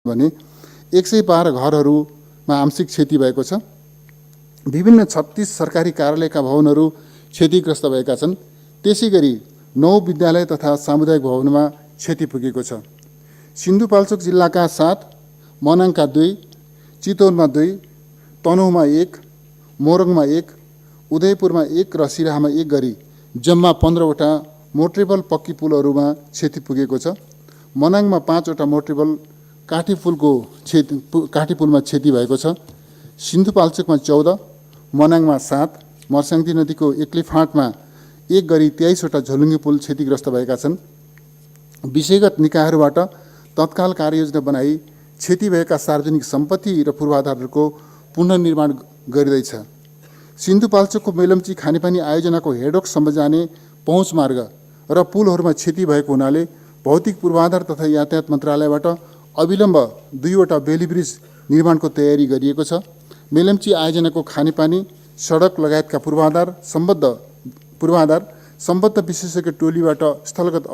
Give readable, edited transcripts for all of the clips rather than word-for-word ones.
भने 112 घरहरूमा आंशिक क्षति भएको छ। विभिन्न 36 सरकारी कार्यालयका भवनहरू क्षतिग्रस्त भएका छन्। त्यसैगरी 9 विद्यालय तथा सामुदायिक भवनमा क्षति पुगेको छ। सिन्धुपाल्चोक जिल्लाका 7, मनाङका 2, चितवनमा 2, तनहुँमा 1, मोरङमा 1, उदयपुरमा 1 र सिराहामा 1 गरी जम्मा 15वटा मोटरेबल पक्की पुलहरूमा क्षति पुगेको छ। मनाङमा 5वटा मोटरेबल काठी पुलमा क्षति भएको छ। सिन्धुपाल्चोकमा 14, मनाङमा 7, मर्स्याङ्दी नदीको एक्ली फाँटमा 1 गरी 23वटा झोलुङ्गे पुल क्षतिग्रस्त भएका छन्। विषयगत निकायहरूबाट तत्काल कार्ययोजना बनाई क्षति भएका सार्वजनिक सम्पत्ति र पूर्वाधारहरूको पुनर्निर्माण गरिँदैछ। सिन्धुपाल्चोकको मेलम्ची खानेपानी आयोजनाको हेडोकसम्म जाने पहुँच मार्ग र पुलहरूमा क्षति भएको हुनाले भौतिक पूर्वाधार तथा यातायात मन्त्रालयबाट अविलम्ब 2वटा बेली ब्रिज निर्माणको तयारी गरिएको छ। मेलम्ची आयोजनाको खानेपानी, सडक लगायतका पूर्वाधार सम्बद्ध विशेषज्ञ टोलीबाट स्थलगत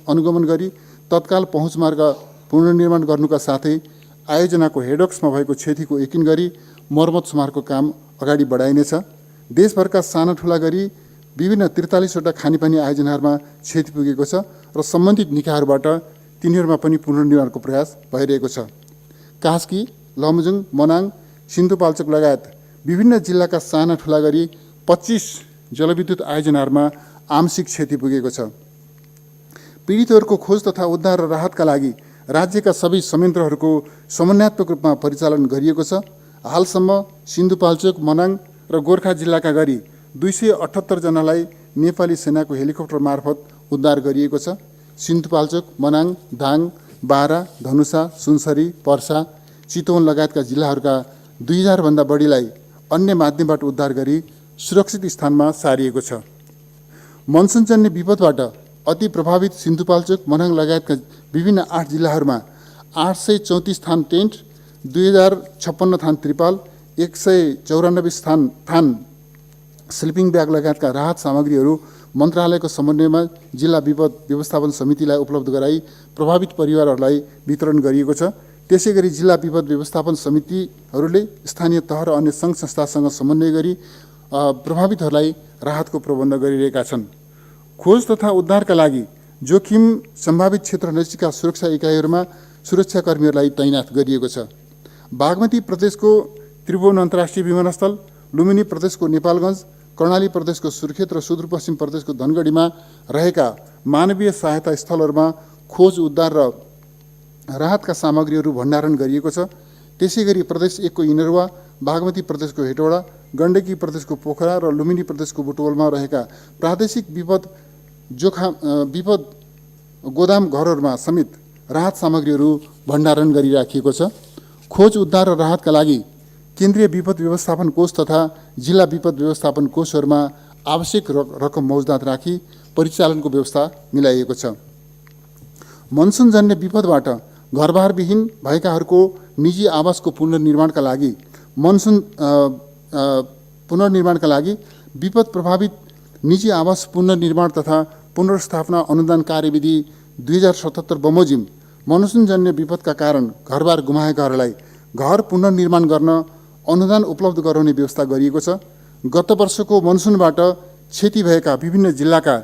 अनुगमन गरी तत्काल पहुँच मार्ग पुनर्निर्माण गर्नुका साथै आयोजनाको हेडोक्समा भएको क्षतिको यकिन गरी मर्मत सुधारको काम अगाडि बढाइनेछ। देशभरका साना ठुला गरी विभिन्न 43वटा खानेपानी आयोजनाहरूमा क्षति पुगेको छ र सम्बन्धित निकायहरूबाट तिनीहरूमा पनि पुनर्निर्माणको प्रयास भइरहेको छ। कास्की, लमजुङ, मनाङ, सिन्धुपाल्चोक लगायत विभिन्न जिल्लाका साना ठुला गरी 25 जलविद्युत आयोजनाहरूमा आंशिक क्षति पुगेको छ। पीडितहरूको खोज तथा उद्धार र राहतका लागि राज्यका सबै संयन्त्रहरूको समन्वयात्मक रूपमा परिचालन गरिएको छ। हालसम्म सिन्धुपाल्चोक, मनाङ र गोर्खा जिल्लाका गरी 278 जनालाई नेपाली सेनाको हेलिकप्टर मार्फत उद्धार गरिएको छ। सिन्धुपाल्चोक, मनाङ, दाङ, बारा, धनुषा, सुनसरी, पर्सा, चितवन लगायतका जिल्लाहरूका 2000 भन्दा बढीलाई अन्य माध्यमबाट उद्धार गरी सुरक्षित स्थानमा सारिएको छ। मनसुनजन्य विपदबाट अति प्रभावित सिन्धुपाल्चोक, मनाङ लगायतका विभिन्न 8 जिल्लाहरूमा 834 थान टेन्ट, 2056 थान त्रिपाल, 194 थान स्लिपिङ ब्याग लगायतका राहत सामग्रीहरू मन्त्रालयको समन्वयमा जिल्ला विपद व्यवस्थापन समितिलाई उपलब्ध गराई प्रभावित परिवारहरूलाई वितरण गरिएको छ। त्यसैगरी जिल्ला विपद व्यवस्थापन समितिहरूले स्थानीय तह र अन्य सङ्घ संस्थासँग समन्वय गरी प्रभावितहरूलाई राहतको प्रबन्ध गरिरहेका छन्। खोज तथा उद्धारका लागि जोखिम सम्भावित क्षेत्र नजिकका सुरक्षा इकाइहरूमा सुरक्षाकर्मीहरूलाई तैनात गरिएको छ। बागमती प्रदेशको त्रिभुवन अन्तर्राष्ट्रिय विमानस्थल, लुम्बिनी प्रदेशको नेपालगञ्ज, कर्णाली प्रदेशको सुर्खेत र सुदूरपश्चिम प्रदेशको धनगढीमा रहेका मानवीय सहायता स्थलहरूमा खोज, उद्धार र राहतका सामग्रीहरू भण्डारण गरिएको छ। त्यसैगरी प्रदेश 1 को इनरवा, बागमती प्रदेशको हेटौडा, गण्डकी प्रदेशको पोखरा र लुम्बिनी प्रदेशको बुटवलमा रहेका प्रादेशिक विपद गोदाम घरहरूमा समेत राहत सामग्रीहरू भण्डारण गरिराखिएको छ। खोज, उद्धार र राहतका लागि केन्द्रीय विपद व्यवस्थापन कोष तथा जिल्ला विपद व्यवस्थापन कोषहरूमा आवश्यक रकम मौजदात राखी परिचालनको व्यवस्था मिलाइएको छ। मनसुनजन्य विपदबाट घरबारविहीन भएकाहरूको निजी आवासको पुनर्निर्माणका लागि विपद प्रभावित निजी आवास पुनर्निर्माण तथा पुनर्स्थापना अनुदान कार्यविधि 2077 बमोजिम मनसुनजन्य विपदका कारण घरबार गुमाएकाहरूलाई घर पुनर्निर्माण गर्न अनुदान उपलब्ध गराउने व्यवस्था गरिएको छ। गत वर्षको मनसुनबाट क्षति भएका विभिन्न जिल्लाका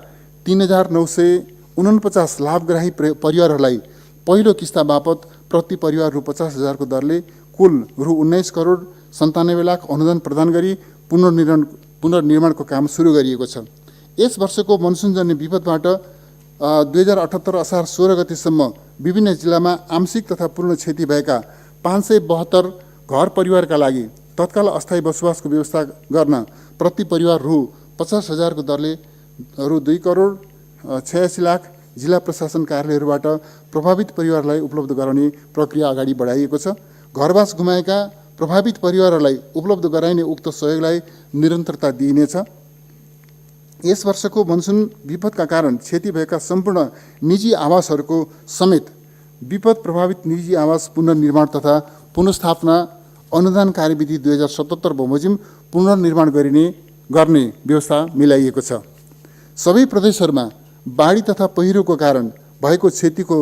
3949 लाभग्राही परिवारहरूलाई पहिलो किस्ता बापत प्रति परिवार रु 50,000 को दरले कुल रु 19 करोड 97 लाख अनुदान प्रदान गरी पुनर्निर्माणको काम सुरु गरिएको छ। यस वर्षको मनसुनजन्य विपदबाट 2078 असार 16 गतेसम्म विभिन्न जिल्लामा आंशिक तथा पूर्ण क्षति भएका 572 घर परिवारका लागि तत्काल अस्थायी बसोबासको व्यवस्था गर्न प्रति परिवार रु 50,000 को दरले रु 2 करोड 86 लाख जिल्ला प्रशासन कार्यालयहरूबाट प्रभावित परिवारलाई उपलब्ध गराउने प्रक्रिया अगाडि बढाइएको छ। घरबास गुमाएका प्रभावित परिवारहरूलाई उपलब्ध गराइने उक्त सहयोगलाई निरन्तरता दिइनेछ। यस वर्षको मनसुन विपदका कारण क्षति भएका सम्पूर्ण निजी आवासहरूको समेत विपद प्रभावित निजी आवास पुनर्निर्माण तथा पुनर्स्थापना अनुदान कार्यविधि 2077 बमोजिम पुनर्निर्माण गर्ने व्यवस्था मिलाइएको छ। सबै प्रदेशहरूमा बाढी तथा पहिरोको कारण भएको क्षतिको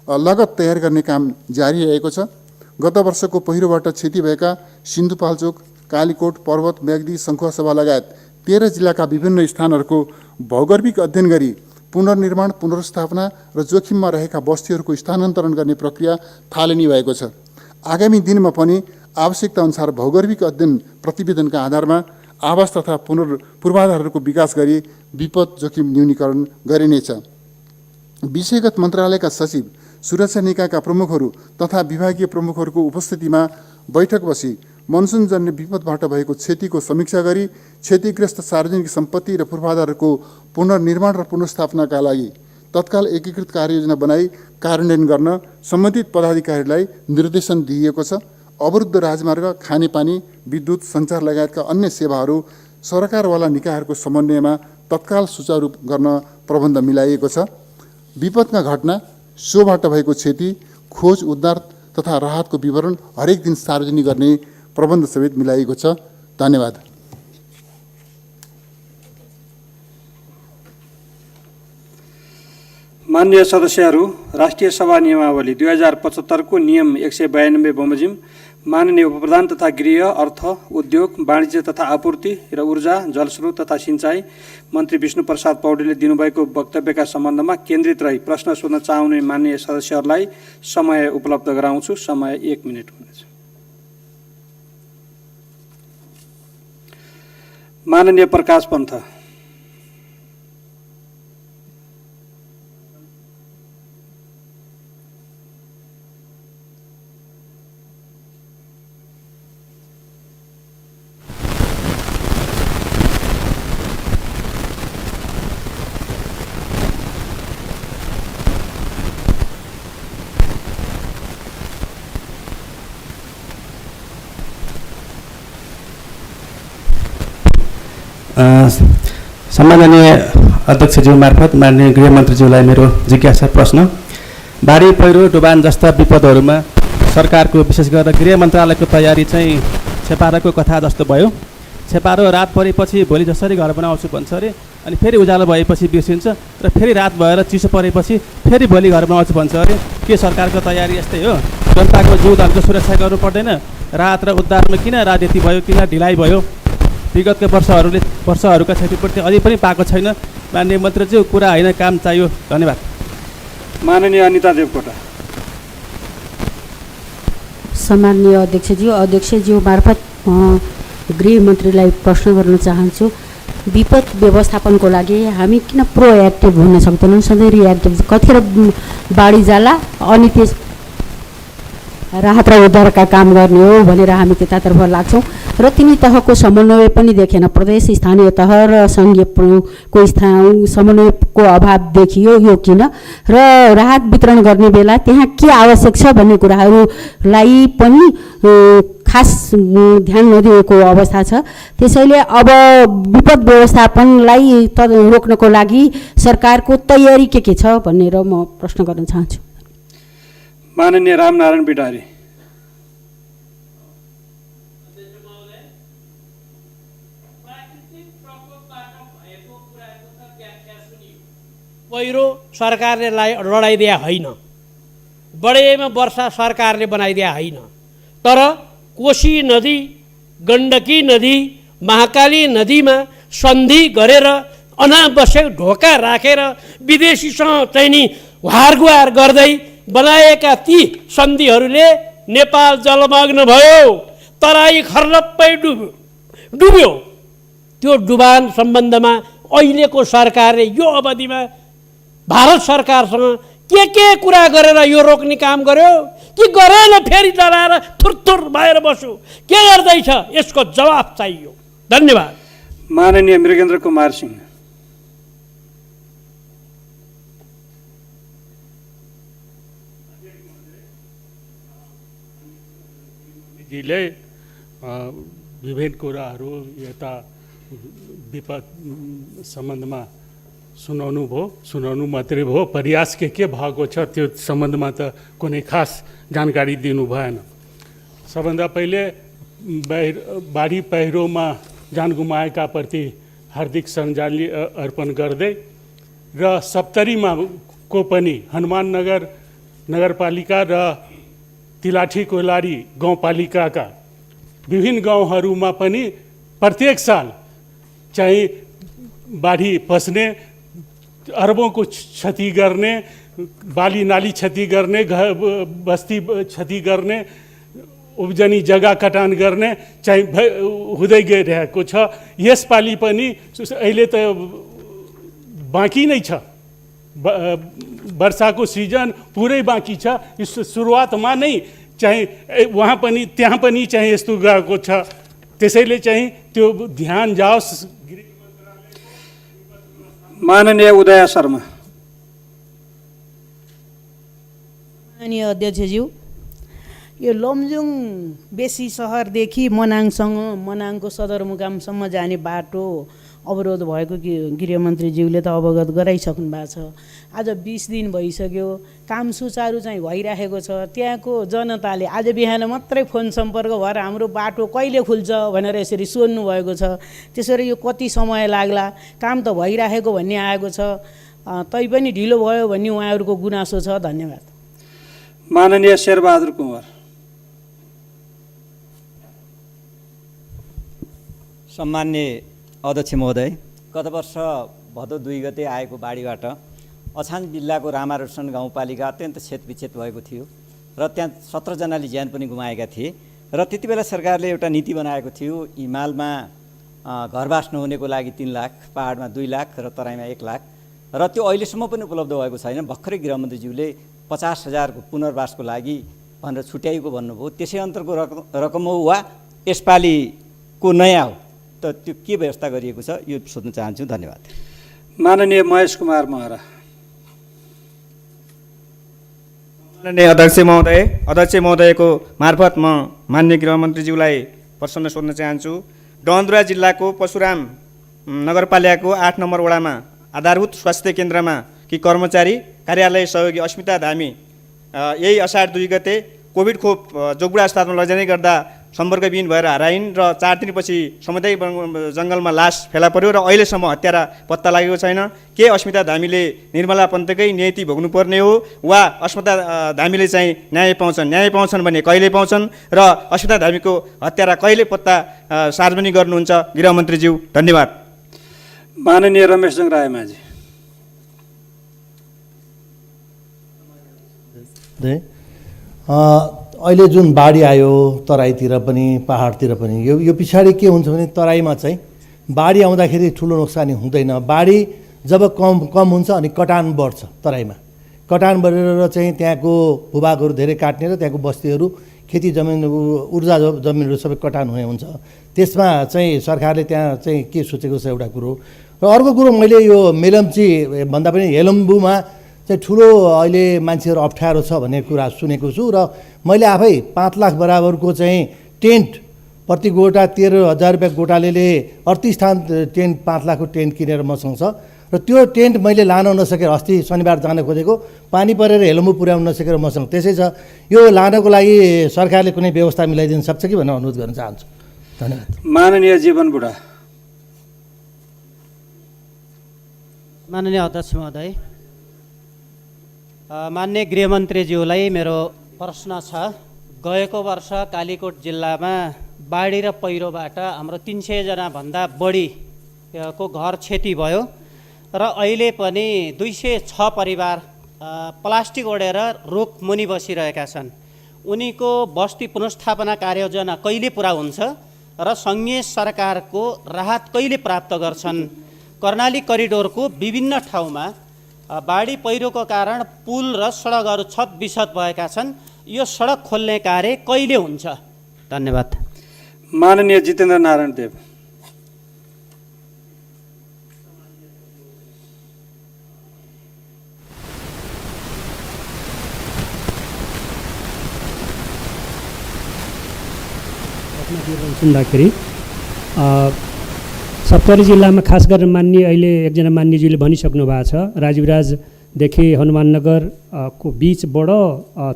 लगत तयार गर्ने काम जारी रहेको छ। गत वर्षको पहिरोबाट क्षति भएका सिन्धुपाल्चोक, कालीकोट, पर्वत, म्याग्दी, सङ्खुवासभा लगायत 13 जिल्लाका विभिन्न स्थानहरूको भौगर्भिक अध्ययन गरी पुनर्निर्माण, पुनर्स्थापना र जोखिममा रहेका बस्तीहरूको स्थानान्तरण गर्ने प्रक्रिया थालनी भएको छ। आगामी दिनमा पनि आवश्यकता अनुसार भौगर्भिक अध्ययन प्रतिवेदनका आधारमा आवास तथा पूर्वाधारहरूको विकास गरी विपद जोखिम न्यूनीकरण गरिनेछ। विषयगत मन्त्रालयका सचिव, सुरक्षा निकायका प्रमुखहरू तथा विभागीय प्रमुखहरूको उपस्थितिमा बैठक बसी मनसुनजन्य विपदबाट भएको क्षतिको समीक्षा गरी क्षतिग्रस्त सार्वजनिक सम्पत्ति र पूर्वाधारहरूको पुनर्निर्माण र पुनर्स्थापनाका लागि तत्काल एकीकृत कार्ययोजना बनाई कार्यान्वयन गर्न सम्बन्धित पदाधिकारीलाई निर्देशन दिइएको छ। अवरुद्ध राजमार्ग, खानेपानी, विद्युत, सञ्चार लगायतका अन्य सेवाहरू सरकारवाला निकायहरूको समन्वयमा तत्काल सुचारू गर्न प्रबन्ध मिलाइएको छ। विपदका घटना, सोबाट भएको क्षति, खोज, उद्धार तथा राहतको विवरण हरेक दिन सार्वजनिक गर्ने प्रबन्ध समेत मिलाइएको छ। धन्यवाद। माननीय सदस्यहरू, राष्ट्रिय सभा नियमावली 2075 को नियम 192 बमोजिम माननीय उपप्रधान तथा गृह, अर्थ, उद्योग, वाणिज्य तथा आपूर्ति र ऊर्जा, जलस्रोत तथा सिंचाई मन्त्री विष्णु प्रसाद पौडेलले दिनुभएको वक्तव्यका सम्बन्धमा केन्द्रित रही प्रश्न सोध्न चाहने माननीय सदस्यहरूलाई समय उपलब्ध गराउँछु। समय 1 मिनेट हुनेछ। माननीय प्रकाश पन्थ। सम्माननीय अध्यक्षज्यू मार्फत माननीय गृहमन्त्रीज्यूलाई मेरो जिज्ञासा प्रश्न, बाढी, पहिरो, डुबान जस्ता विपदहरूमा सरकारको विशेष गरेर गृह मन्त्रालयको तयारी चाहिँ छेपारोको कथा जस्तो भयो। छेपारो रात परेपछि भोलि जसरी घर बनाउँछु भन्छ अरे, अनि फेरि उज्यालो भएपछि बिर्सिन्छ र फेरि रात भएर चिसो परेपछि फेरि भोलि घर बनाउँछु भन्छ अरे। के सरकारको तयारी यस्तै हो? जनताको जीवधनको सुरक्षा गर्नु पर्दैन? राहत र उद्धारमा किन राजनीति भयो, किन ढिलाइ भयो? विगतका वर्षहरूका क्षतिपूर्ति अझै पनि पाएको छैन। माननीय मन्त्रीज्यू, कुरा होइन, काम चाहियो। धन्यवाद। माननीय अनिता देवकोटा। सम्माननीय अध्यक्षज्यू मार्फत गृहमन्त्रीलाई प्रश्न गर्न चाहन्छु। विपद व्यवस्थापनको लागि हामी किन प्रोएक्टिभ हुन सक्दैनौँ? सधैँ रिएक्टिभ। कतिखेर बाढी जाला अनि त्यस राहत र उद्धारका काम गर्ने हो भनेर हामी त्यतातर्फ लाग्छौँ र तिनी तहको समन्वय पनि देखेन। प्रदेश, स्थानीय तह र सङ्घीयको समन्वयको अभाव देखियो। यो किन? र राहत वितरण गर्ने बेला त्यहाँ के आवश्यक छ भन्ने कुराहरूलाई पनि खास ध्यान नदिएको अवस्था छ। त्यसैले अब विपद व्यवस्थापनलाई रोक्नको लागि सरकारको तयारी के छ भनेर म प्रश्न गर्न चाहन्छु। माननीय रामनारायण बिडारी। पहिरो सरकारले लडाइदिया होइन, बढेमा वर्षा सरकारले बनाइदिया होइन, तर कोशी नदी, गण्डकी नदी, महाकाली नदीमा सन्धि गरेर अनावश्यक ढोका राखेर विदेशीसँग चाहिँ नि हारगुहार गर्दै बनाएका ती सन्धिहरूले नेपाल जलमग्न भयो, तराई खर्लप्पै डुब्यो। त्यो डुबान सम्बन्धमा अहिलेको सरकारले यो अवधिमा भारत सरकारसँग के कुरा गरेर यो रोक्ने काम गर्यो कि गरेन? फेरि डराएर थुरथुर भएर बस्यो, के गर्दैछ? यसको जवाफ चाहियो। धन्यवाद। माननीय मृगेन्द्र कुमार सिंह। जीले विभिन्न कुराहरू यता विपद सम्बन्धमा सुनाउनु मात्रै भयो, प्रयास के भएको छ त्यो सम्बन्धमा त कुनै खास जानकारी दिनु भएन। सबभन्दा पहिले बाढी पहिरोमा जान गुमाएका प्रति हार्दिक श्रद्धाञ्जली अर्पण गर्दै र सप्तरीमा को पनि हनुमान नगर नगरपालिका र तिलाठी कोइलारी गाउँपालिकाका विभिन्न गाउँहरूमा पनि प्रत्येक साल चाहिँ बाढी पस्ने, अरबौँको क्षति गर्ने, बाली नाली क्षति गर्ने, घर बस्ती क्षति गर्ने, उब्जनी जग्गा कटान गर्ने चाहिँ हुँदै गइरहेको छ। यसपालि पनि अहिले त बाँकी नै छ, वर्षाको सिजन पुरै बाँकी छ। सुरुवातमा नै चाहिँ त्यहाँ पनि चाहिँ यस्तो गएको छ। त्यसैले चाहिँ त्यो ध्यान जाओस्। माननीय उदय शर्मा। माननीय अध्यक्षज्यू, यो लमजुङ बेसी सहरदेखि मनाङको सदरमुकामसम्म जाने बाटो अवरोध भएको गृहमन्त्रीज्यूले त अवगत गराइसक्नु भएको छ। आज 20 दिन भइसक्यो, काम सुचारू चाहिँ भइरहेको छ। त्यहाँको जनताले आज बिहान मात्रै फोन सम्पर्क भएर हाम्रो बाटो कहिले खुल्छ भनेर यसरी सोध्नु भएको छ। त्यसरी यो कति समय लाग्ला, काम त भइरहेको भन्ने आएको छ, तैपनि ढिलो भयो भन्ने उहाँहरूको गुनासो छ। धन्यवाद। माननीय शेरबहादुर कुँवर। सम्मान्य अध्यक्ष महोदय, गत वर्ष भदौ 2 गते आएको बाढीबाट अछाम जिल्लाको रामारोशन गाउँपालिका अत्यन्त क्षतविक्षत भएको थियो र त्यहाँ 17 जनाले ज्यान पनि गुमाएका थिए। र त्यति बेला सरकारले एउटा नीति बनाएको थियो, हिमालमा घरबास नहुनेको लागि 3 लाख, पहाडमा 2 लाख र तराईमा 1 लाख। र त्यो अहिलेसम्म पनि उपलब्ध भएको छैन। भर्खरै गृहमन्त्रीज्यूले 50,000 को पुनर्वासको लागि भनेर छुट्याइएको भन्नुभयो। त्यसै अन्तर्गत रकम हो वा यसपालिको नयाँ हो, त त्यो के व्यवस्था गरिएको छ यो सोध्न चाहन्छु। धन्यवाद। माननीय महेश कुमार महरा। माननीय अध्यक्ष महोदयको मार्फत म माननीय गृहमन्त्रीज्यूलाई प्रश्न सोध्न चाहन्छु। डनदुरा जिल्लाको परशुराम नगरपालिकाको 8 नम्बर वडामा आधारभूत स्वास्थ्य केन्द्रमा कि कर्मचारी कार्यालय सहयोगी अस्मिता धामी यही असार 2 गते कोभिड खोप जोगबुढा अस्पतालमा लैजाने गर्दा सम्पर्कविहीन भएर हराइन् र 4 दिनपछि समुदायिक जङ्गलमा लास फेला पर्यो र अहिलेसम्म हत्यारा पत्ता लागेको छैन। के अस्मिता धामीले निर्मला पन्तकै नीति भोग्नुपर्ने हो वा अस्मिता धामीले चाहिँ न्याय पाउँछन् भने कहिले पाउँछन् र अस्मिता धामीको हत्यारा कहिले पत्ता सार्वजनिक गर्नुहुन्छ गृहमन्त्रीज्यू? धन्यवाद। माननीय रमेशजङ रायमाझी। अहिले जुन बाढी आयो तराईतिर पनि पहाडतिर पनि, यो पछाडि के हुन्छ भने तराईमा चाहिँ बाढी आउँदाखेरि ठुलो नोक्सानी हुँदैन। बाढी जब कम हुन्छ अनि कटान बढ्छ। तराईमा कटान बढेर चाहिँ त्यहाँको भूभागहरू धेरै काट्ने र त्यहाँको बस्तीहरू खेती जमिन ऊर्जा जमिनहरू सबै कटान हुने हुन्छ। त्यसमा चाहिँ सरकारले त्यहाँ चाहिँ के सोचेको छ एउटा कुरो। र अर्को कुरो, मैले यो मेलम्ची भन्दा पनि हेलम्बुमा चाहिँ ठुलो अहिले मान्छेहरू अप्ठ्यारो छ भन्ने कुरा सुनेको छु र मैले आफै 5 लाख बराबरको चाहिँ टेन्ट प्रति गोटा 13,000 रुपियाँ गोटाले 38 स्थान टेन्ट 5 लाखको टेन्ट किनेर मसँग छ र त्यो टेन्ट मैले लान नसकेर अस्ति शनिबार जान खोजेको, पानी परेर हेलम्बु पुर्याउन नसकेर मसँग त्यसै छ। यो लानको लागि सरकारले कुनै व्यवस्था मिलाइदिन सक्छ कि भनेर अनुरोध गर्न चाहन्छु। धन्यवाद। माननीय जीवन बुढा। माननीय अध्यक्ष महोदय, माननीय गृहमन्त्रीज्यूलाई मेरो प्रश्न छ। गएको वर्ष कालीकोट जिल्लामा बाढी र पहिरोबाट हाम्रो 300 जना भन्दा बढीको घर क्षति भयो र अहिले पनि 206 परिवार प्लास्टिक ओढेर रुख मुनि बसिरहेका छन्। उनीको बस्ती पुनर्स्थापना कार्ययोजना कहिले पुरा हुन्छ र सङ्घीय सरकारको राहत कहिले प्राप्त गर्छन्? कर्णाली करिडोरको विभिन्न ठाउँमा बाढी पहिरोको कारण पुल र सडकहरू क्षत-विक्षत भएका छन्। यो सडक खोल्ने कार्य कहिले हुन्छ? धन्यवाद। माननीय जितेन्द्र नारायण देव। सुन्दाखेरि सप्तरी जिल्लामा खास गरेर मान्य अहिले एकजना मान्यज्यूले भनिसक्नु भएको छ, राजीवराजदेखि हनुमाननगर को बिचबाट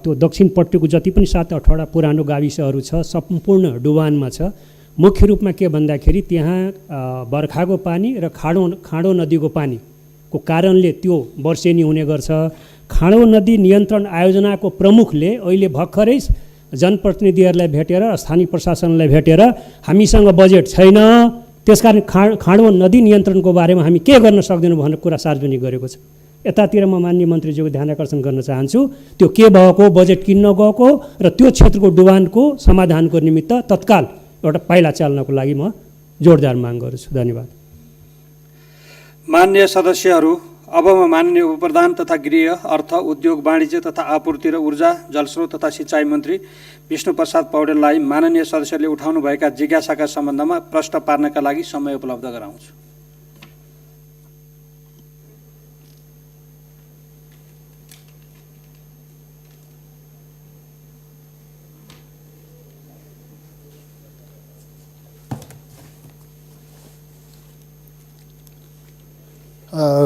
त्यो दक्षिणपट्टिको जति पनि 7-8वटा पुरानो गाविसहरू छ सम्पूर्ण डुबानमा छ। मुख्य रूपमा के भन्दाखेरि त्यहाँ बर्खाको पानी र खाडो नदीको पानीको कारणले त्यो वर्षेनी हुने गर्छ। खाडो नदी नियन्त्रण आयोजनाको प्रमुखले अहिले भर्खरै जनप्रतिनिधिहरूलाई भेटेर स्थानीय प्रशासनलाई भेटेर हामीसँग बजेट छैन, त्यसकारण खाँडो नदी नियन्त्रणको बारेमा हामी के गर्न सक्दैनौँ भन्ने कुरा सार्वजनिक गरेको छ। यतातिर म माननीय मन्त्रीज्यूको ध्यान आकर्षण गर्न चाहन्छु, त्यो के भएको, बजेट किन्न गएको र त्यो क्षेत्रको डुबानको समाधानको निमित्त तत्काल एउटा पाइला चाल्नको लागि म जोडदार माग गर्छु। धन्यवाद। माननीय सदस्यहरू, अब म माननीय उपप्रधान तथा गृह, अर्थ, उद्योग, वाणिज्य तथा आपूर्ति र ऊर्जा, जलस्रोत तथा सिँचाइ मन्त्री विष्णुप्रसाद पौडेललाई माननीय सदस्यले उठाउनुभएका जिज्ञासाका सम्बन्धमा प्रश्न पार्नका लागि समय उपलब्ध गराउँछु।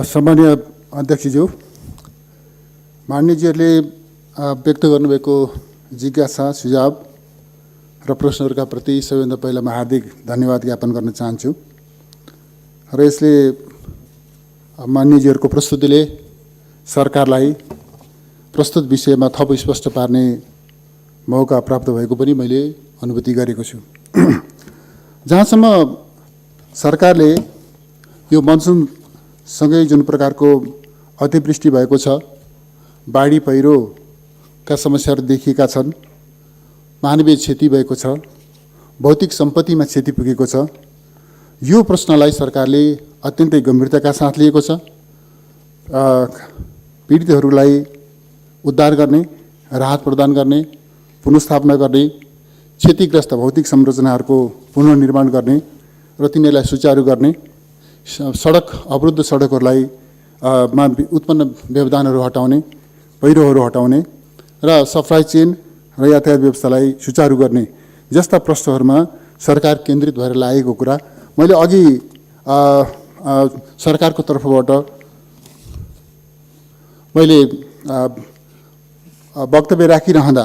सम्मानीय अध्यक्षज्यू, माननीयजीहरूले व्यक्त गर्नुभएको जिज्ञासा, सुझाव र प्रश्नहरूका प्रति सबैभन्दा पहिला म हार्दिक धन्यवाद ज्ञापन गर्न चाहन्छु। र यसले माननीयजीहरूको प्रस्तुतिले सरकारलाई प्रस्तुत विषयमा थप स्पष्ट पार्ने मौका प्राप्त भएको पनि मैले अनुभूति गरेको छु। जहाँसम्म सरकारले यो मनसुनसँगै जुन प्रकारको अतिवृष्टि भएको छ, बाढी पहिरोका समस्याहरू देखिएका छन्, मानवीय क्षति भएको छ, भौतिक सम्पत्तिमा क्षति पुगेको छ, यो प्रश्नलाई सरकारले अत्यन्तै गम्भीरताका साथ लिएको छ। पीडितहरूलाई उद्धार गर्ने, राहत प्रदान गर्ने, पुनर्स्थापना गर्ने, क्षतिग्रस्त भौतिक संरचनाहरूको पुनर्निर्माण गर्ने र तिनीहरूलाई सुचारू गर्ने, सडक अवरुद्ध सडकहरूलाई मा उत्पन्न व्यवधानहरू हटाउने, पहिरोहरू हटाउने र सप्लाई चेन र यातायात व्यवस्थालाई सुचारू गर्ने जस्ता प्रश्नहरूमा सरकार केन्द्रित भएर लागेको कुरा मैले अघि सरकारको तर्फबाट मैले वक्तव्य राखिरहँदा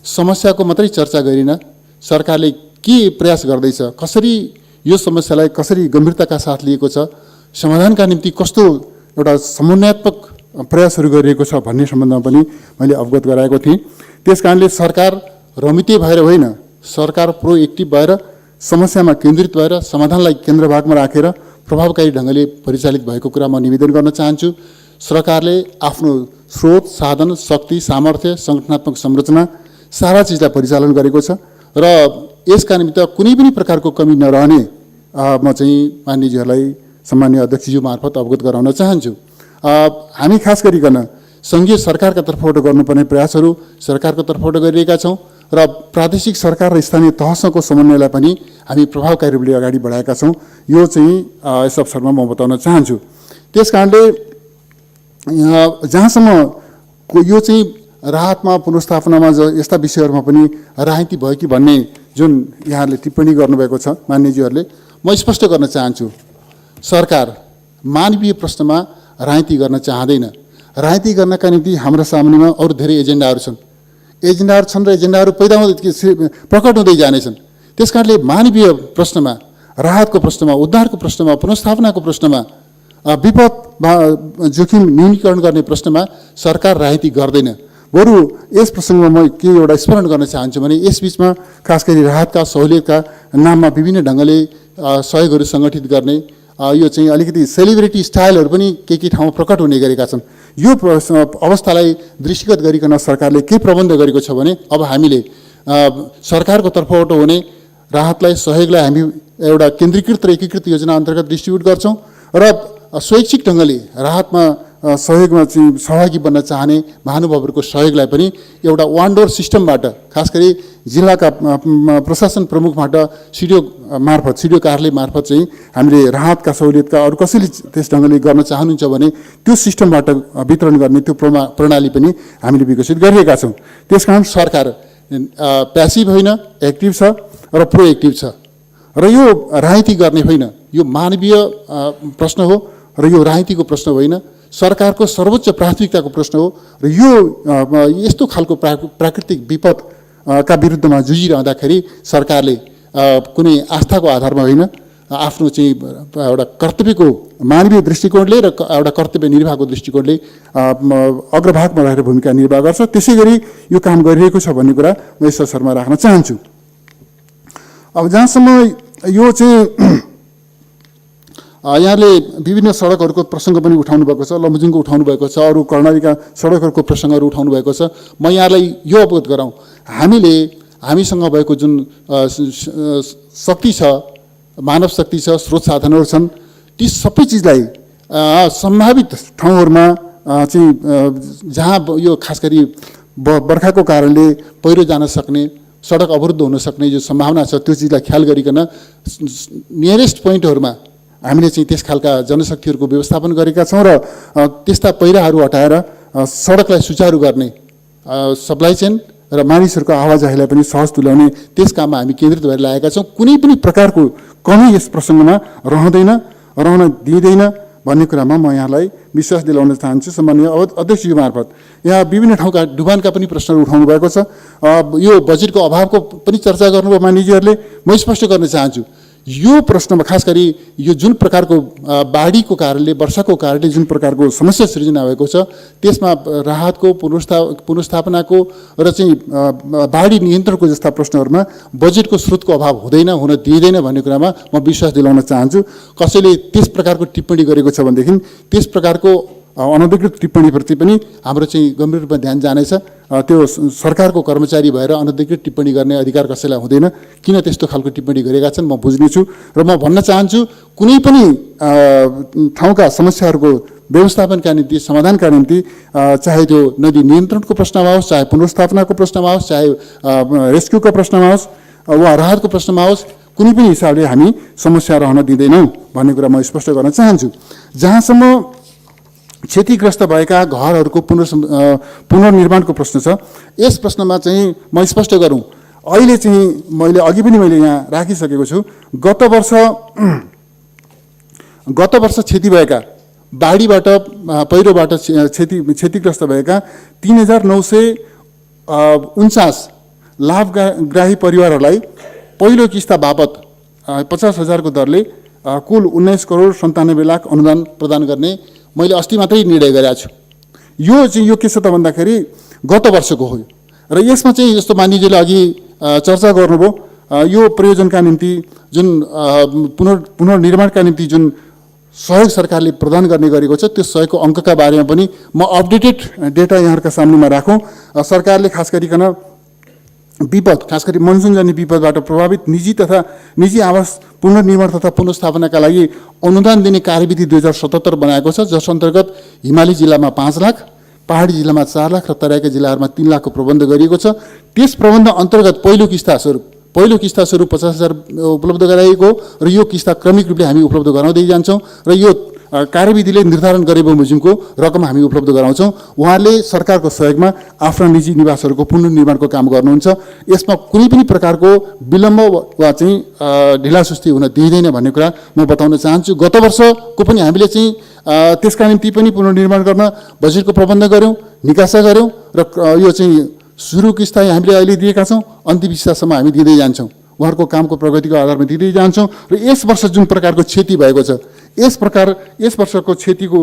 समस्याको मात्रै चर्चा गरिन, सरकारले के प्रयास गर्दैछ, कसरी यो समस्यालाई कसरी गम्भीरताका साथ लिएको छ, समाधानका निम्ति कस्तो एउटा समन्वयात्मक प्रयासहरू गरिएको छ भन्ने सम्बन्धमा पनि मैले अवगत गराएको थिएँ। त्यसकारणले सरकार रमिते भएर होइन, सरकार प्रोएक्टिभ भएर समस्यामा केन्द्रित भएर समाधानलाई केन्द्रभागमा राखेर प्रभावकारी ढङ्गले परिचालित भएको कुरा म निवेदन गर्न चाहन्छु। सरकारले आफ्नो स्रोत, साधन, शक्ति, सामर्थ्य, सङ्गठनात्मक संरचना सारा चिजलाई परिचालन गरेको छ र यसका निमित्त कुनै पनि प्रकारको कमी नरहने म चाहिँ माननीयजीहरूलाई सम्मान्य अध्यक्षज्यू मार्फत अवगत गराउन चाहन्छु। हामी खास गरिकन सङ्घीय सरकारका तर्फबाट गर्नुपर्ने प्रयासहरू सरकारको तर्फबाट गरिरहेका छौँ र प्रादेशिक सरकार र स्थानीय तहसँगको समन्वयलाई पनि हामी प्रभावकारी रूपले अगाडि बढाएका छौँ। यो चाहिँ यस अवसरमा म बताउन चाहन्छु। त्यसकारणले जहाँसम्म यो चाहिँ राहतमा, पुनर्स्थापनामा यस्ता विषयहरूमा पनि राजनीति भयो कि भन्ने जुन यहाँहरूले टिप्पणी गर्नुभएको छ माननीयजीहरूले, म स्पष्ट गर्न चाहन्छु, सरकार मानवीय प्रश्नमा राजनीति गर्न चाहँदैन। राजनीति गर्नका निम्ति हाम्रो सामुन्नेमा अरू धेरै एजेन्डाहरू छन् र एजेन्डाहरू पैदा हुँदै प्रकट हुँदै जानेछन्। त्यसकारणले मानवीय प्रश्नमा, राहतको प्रश्नमा, उद्धारको प्रश्नमा, पुनर्स्थापनाको प्रश्नमा, विपद जोखिम न्यूनीकरण गर्ने प्रश्नमा सरकार राजनीति गर्दैन। बरु यस प्रसङ्गमा म के एउटा स्मरण गर्न चाहन्छु भने यसबिचमा खास गरी राहतका सहुलियतका नाममा विभिन्न ढङ्गले सहयोगहरू सङ्गठित गर्ने यो चाहिँ अलिकति सेलिब्रिटी स्टाइलहरू पनि के ठाउँमा प्रकट हुने गरेका छन्। यो अवस्थालाई दृष्टिगत गरिकन सरकारले के प्रबन्ध गरेको छ भने अब हामीले सरकारको तर्फबाट हुने राहतलाई, सहयोगलाई हामी एउटा केन्द्रीकृत र एकीकृत योजना अन्तर्गत डिस्ट्रिब्युट गर्छौँ र स्वैच्छिक ढङ्गले राहतमा सहयोगमा चाहिँ सहभागी बन्न चाहने महानुभावहरूको सहयोगलाई पनि एउटा वान डोर सिस्टमबाट, खास गरी जिल्लाका प्रशासन प्रमुखबाट सिडिओ कार्यालय मार्फत चाहिँ हामीले राहतका सहुलियतका अरू कसैले त्यस ढङ्गले गर्न चाहनुहुन्छ भने त्यो सिस्टमबाट वितरण गर्ने त्यो प्रणाली पनि हामीले विकसित गरिरहेका छौँ। त्यसकारण सरकार प्यासिभ होइन, एक्टिभ छ र प्रोएक्टिभ छ र यो राजनीति गर्ने होइन, यो मानवीय प्रश्न हो र यो राजनीतिको प्रश्न होइन, सरकारको सर्वोच्च प्राथमिकताको प्रश्न हो र यो यस्तो खालको प्राकृतिक विपदका विरुद्धमा जुझिरहँदाखेरि सरकारले कुनै आस्थाको आधारमा होइन आफ्नो चाहिँ एउटा कर्तव्यको मानवीय दृष्टिकोणले र एउटा कर्तव्य निर्वाहको दृष्टिकोणले अग्रभागमा रहेर भूमिका निर्वाह गर्छ। त्यसै गरी यो काम गरिरहेको छ भन्ने कुरा म यस अवसरमा राख्न चाहन्छु। अब जहाँसम्म यो चाहिँ यहाँले विभिन्न सडकहरूको प्रसङ्ग पनि उठाउनु भएको छ, लमजुङको उठाउनु भएको छ, अरू कर्णालीका सडकहरूको प्रसङ्गहरू उठाउनु भएको छ। म यहाँलाई यो अवगत गराउँ, हामीसँग भएको जुन शक्ति छ, मानव शक्ति छ, स्रोत साधनहरू छन्, ती सबै चिजलाई सम्भावित ठाउँहरूमा चाहिँ जहाँ यो खास गरी बर्खाको कारणले पहिरो जान सक्ने, सडक अवरुद्ध हुन सक्ने जो सम्भावना छ त्यो चिजलाई ख्याल गरिकन नियरेस्ट पोइन्टहरूमा हामीले चाहिँ त्यस खालका जनशक्तिहरूको व्यवस्थापन गरेका छौँ र त्यस्ता पहिराहरू हटाएर सडकलाई सुचारू गर्ने, सप्लाई चेन र मानिसहरूको आवाजाहीलाई पनि सहज तुल्याउने त्यस काममा हामी केन्द्रित भएर लागेका छौँ। कुनै पनि प्रकारको कमी यस प्रसङ्गमा रहन दिँदैन भन्ने कुरामा म यहाँलाई विश्वास दिलाउन चाहन्छु। सम्माननीय अध्यक्षज्यू मार्फत यहाँ विभिन्न ठाउँका डुबानका पनि प्रश्नहरू उठाउनु भएको छ, यो बजेटको अभावको पनि चर्चा गर्नुभयो मानिसहरूले। म स्पष्ट गर्न चाहन्छु, यो प्रश्नमा खास गरी यो जुन प्रकारको बाढीको कारणले, वर्षाको कारणले जुन प्रकारको समस्या सृजना भएको छ त्यसमा राहतको पुनर्स्थापनाको र चाहिँ बाढी नियन्त्रणको जस्ता प्रश्नहरूमा बजेटको स्रोतको अभाव हुन दिइँदैन भन्ने कुरामा म विश्वास दिलाउन चाहन्छु। कसैले त्यस प्रकारको टिप्पणी गरेको छ भनेदेखि त्यस प्रकारको अनधिकृत टिप्पणीप्रति पनि हाम्रो चाहिँ गम्भीर रूपमा ध्यान जानेछ। त्यो सरकारको कर्मचारी भएर अनधिकृत टिप्पणी गर्ने अधिकार कसैलाई हुँदैन। किन त्यस्तो खालको टिप्पणी गरेका छन् म बुझ्नेछु र म भन्न चाहन्छु, कुनै पनि ठाउँका समस्याहरूको व्यवस्थापनका निम्ति, समाधानका निम्ति, चाहे त्यो नदी नियन्त्रणको प्रश्नमा होस्, चाहे पुनर्स्थापनाको प्रश्नमा होस्, चाहे रेस्क्युको प्रश्नमा होस् वा राहतको प्रश्नमा होस्, कुनै पनि हिसाबले हामी समस्या रहन दिँदैनौँ भन्ने कुरा म स्पष्ट गर्न चाहन्छु। जहाँसम्म क्षतिग्रस्त भएका घरहरूको पुनर्निर्माणको प्रश्न छ, यस प्रश्नमा चाहिँ म स्पष्ट गरौँ, अहिले चाहिँ अघि पनि मैले यहाँ राखिसकेको छु। गत वर्ष क्षति भएका, बाढीबाट पहिरोबाट क्षतिग्रस्त भएका 3949 लाभग्राही परिवारहरूलाई पहिलो किस्ता बापत 50,000 को दरले कुल 19,97,00,000 अनुदान प्रदान गर्ने मैले अस्ति मात्रै निर्णय गरेको छु। यो के छ त भन्दाखेरि गत वर्षको हो र यसमा चाहिँ जस्तो मानिसले अघि चर्चा गर्नुभयो, यो प्रयोजनका निम्ति जुन पुनर्निर्माणका निम्ति जुन सहयोग सरकारले प्रदान गर्ने गरेको छ त्यो सहयोगको अङ्कका बारेमा पनि म अपडेटेड डेटा यहाँहरूका सामनेमा राखौँ। सरकारले खास गरिकन विपद, खास गरी मनसुनजन्य विपदबाट प्रभावित निजी आवास पुनर्निर्माण तथा पुनर्स्थापनाका लागि अनुदान दिने कार्यविधि 2077 बनाएको छ, जस अन्तर्गत हिमाली जिल्लामा 5 लाख, पहाडी जिल्लामा 4 लाख र तराईका जिल्लाहरूमा 3 लाखको प्रबन्ध गरिएको छ। त्यस प्रबन्ध अन्तर्गत पहिलो किस्ता स्वरूप 50,000 उपलब्ध गराइएको र यो किस्ता क्रमिक रूपले हामी उपलब्ध गराउँदै जान्छौँ र यो कार्यविधिले निर्धारण गरे बमोजिमको रकम हामी उपलब्ध गराउँछौँ। उहाँले सरकारको सहयोगमा आफ्ना निजी निवासहरूको पुनर्निर्माणको काम गर्नुहुन्छ। यसमा कुनै पनि प्रकारको विलम्ब वा चाहिँ ढिलासुस्ती हुन दिइँदैन भन्ने कुरा म बताउन चाहन्छु। गत वर्षको पनि हामीले चाहिँ त्यसका निम्ति पनि पुनर्निर्माण गर्न बजेटको प्रबन्ध गऱ्यौँ, निकासा गऱ्यौँ र यो चाहिँ सुरु किस्ता हामीले अहिले दिएका छौँ, अन्तिम किस्तासम्म हामी दिँदै जान्छौँ, उहाँहरूको कामको प्रगतिको आधारमा दिँदै जान्छौँ। र यस वर्ष जुन प्रकारको क्षति भएको छ, यस वर्षको क्षतिको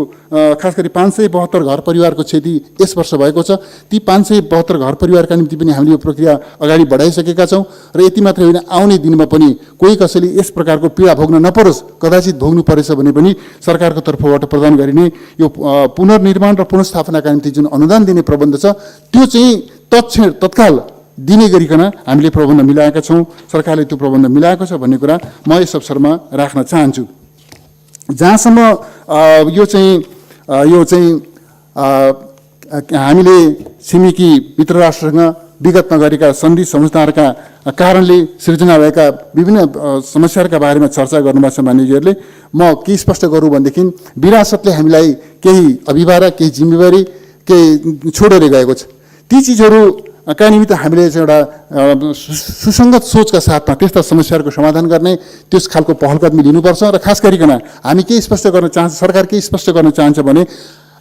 खास गरी 572 घर परिवारको क्षति यस वर्ष भएको छ। ती 572 घर परिवारका निम्ति पनि हामीले यो प्रक्रिया अगाडि बढाइसकेका छौँ र यति मात्रै होइन, आउने दिनमा पनि कोही कसैले यस प्रकारको पीडा भोग्न नपरोस्, कदाचित भोग्नु परेछ भने पनि सरकारको तर्फबाट प्रदान गरिने यो पुनर्निर्माण र पुनर्स्थापनाका निम्ति जुन अनुदान दिने प्रबन्ध छ त्यो चाहिँ तत्काल दिने गरिकन हामीले प्रबन्ध मिलाएका छौँ। सरकारले त्यो प्रबन्ध मिलाएको छ भन्ने कुरा म यस अवसरमा राख्न चाहन्छु। जहाँसम्म यो चाहिँ हामीले छिमेकी मित्र राष्ट्रसँग विगतमा गरेका सन्धि सम्झौताहरूका कारणले सृजना भएका विभिन्न समस्याहरूका बारेमा चर्चा गर्नुभएको छ मानिसहरूले। म के स्पष्ट गरौँ भनेदेखि विरासतले हामीलाई केही अभिभार, केही जिम्मेवारी, केही छोडेर गएको छ। ती चिजहरू का निमित्त हामीले चाहिँ एउटा सुसङ्गत सोचका साथमा त्यस्ता समस्याहरूको समाधान गर्ने त्यस खालको पहल कदमी लिनुपर्छ। र खास गरिकन हामी के स्पष्ट गर्न चाहन्छ, सरकार के स्पष्ट गर्न चाहन्छ भने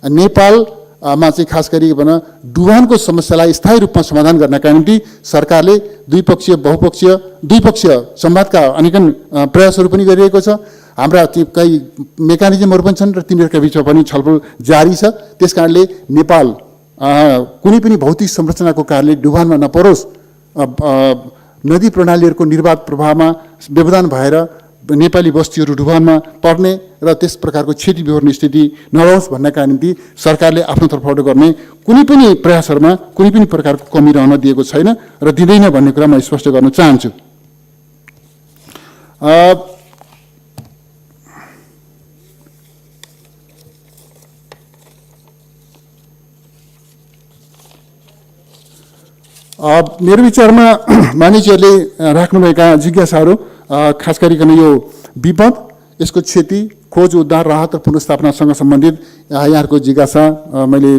नेपाल मा चाहिँ खास गरिकन डुबानको समस्यालाई स्थायी रूपमा समाधान गर्नका निम्ति सरकारले द्विपक्षीय बहुपक्षीय द्विपक्षीय संवादका अनेकन प्रयासहरू पनि गरिरहेको छ। हाम्रा केही मेकानिजमहरू पनि छन् र तिनीहरूका बिचमा पनि छलफल जारी छ। त्यस कारणले नेपाल कुनै पनि भौतिक संरचनाको कारणले डुबानमा नपरोस्, नदी प्रणालीहरूको निर्वाध प्रभावमा व्यवधान भएर नेपाली बस्तीहरू डुबानमा पर्ने र त्यस प्रकारको क्षति बिहोर्ने स्थिति नरहोस् भन्नका निम्ति सरकारले आफ्नो तर्फबाट गर्ने कुनै पनि प्रयासहरूमा कुनै पनि प्रकारको कमी रहन दिएको छैन र दिँदैन भन्ने कुरा म स्पष्ट गर्न चाहन्छु। मेरो विचारमा मानिसहरूले राख्नुभएका जिज्ञासाहरू खास गरिकन यो विपद, यसको क्षति, खोज उद्धार राहत र पुनर्स्थापनासँग सम्बन्धित यहाँहरूको जिज्ञासा मैले